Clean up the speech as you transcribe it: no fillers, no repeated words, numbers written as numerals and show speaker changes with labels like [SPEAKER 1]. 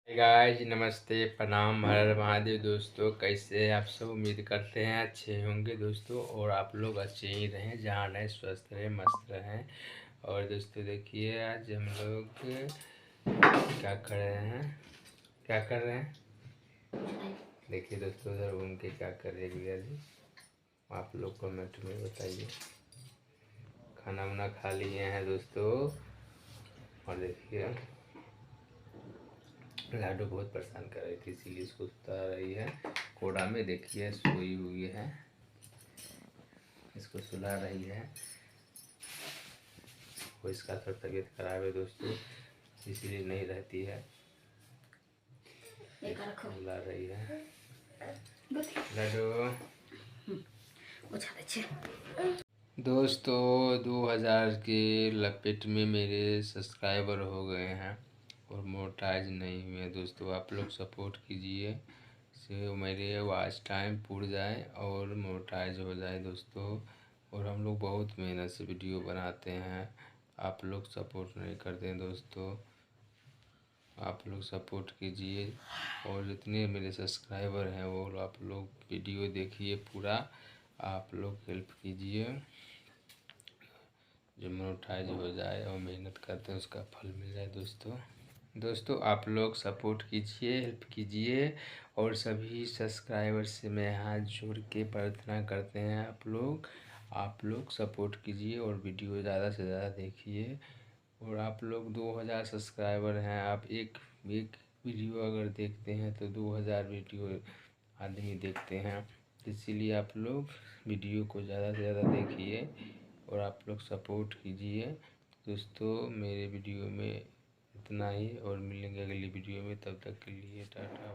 [SPEAKER 1] Guys नमस्ते प्रणाम हर हर महादेव। दोस्तों कैसे हैं आप सब? उम्मीद करते हैं अच्छे होंगे दोस्तों, और आप लोग अच्छे ही रहें, जहाँ रहें स्वस्थ रहें मस्त रहें। और दोस्तों देखिए आज हम लोग क्या कर रहे हैं, क्या कर रहे हैं देखिए दोस्तों, उधर घूम के क्या कर रहे हैं भैया जी, आप लोग कमेंट में बताइए। खाना वाना खा लिए हैं दोस्तों, और देखिए लाडो बहुत परेशान कर रही थी, इसीलिए इसको सुता रही है कोड़ा में। देखिए सोई हुई है, इसको सुला रही है। वो इसका थोड़ा तबीयत खराब है दोस्तों, इसीलिए नहीं रहती है, सुला रही है लाडो। दोस्तों 2000 के लपेट में मेरे सब्सक्राइबर हो गए हैं और मोनेटाइज नहीं हुए दोस्तों। आप लोग सपोर्ट कीजिए से मेरे वॉच टाइम पूर जाए और मोनेटाइज हो जाए दोस्तों। और हम लोग बहुत मेहनत से वीडियो बनाते हैं, आप लोग सपोर्ट नहीं करते हैं दोस्तों। आप लोग सपोर्ट कीजिए, और जितने मेरे सब्सक्राइबर हैं वो आप लोग वीडियो देखिए पूरा, आप लोग हेल्प कीजिए जो मोनेटाइज हो जाए और मेहनत करते हैं उसका फल मिल जाए दोस्तों आप लोग सपोर्ट कीजिए, हेल्प कीजिए। और सभी सब्सक्राइबर से मैं हाथ जोड़ के प्रार्थना करते हैं आप लोग सपोर्ट कीजिए और वीडियो ज़्यादा से ज़्यादा देखिए। और आप लोग 2000 सब्सक्राइबर हैं, आप एक एक वीडियो अगर देखते हैं तो 2000 वीडियो आदमी देखते हैं, इसीलिए आप लोग वीडियो को ज़्यादा से ज़्यादा देखिए और आप लोग सपोर्ट कीजिए दोस्तों। मेरे वीडियो में इतना ही, और मिलेंगे अगली वीडियो में, तब तक के लिए टाटा।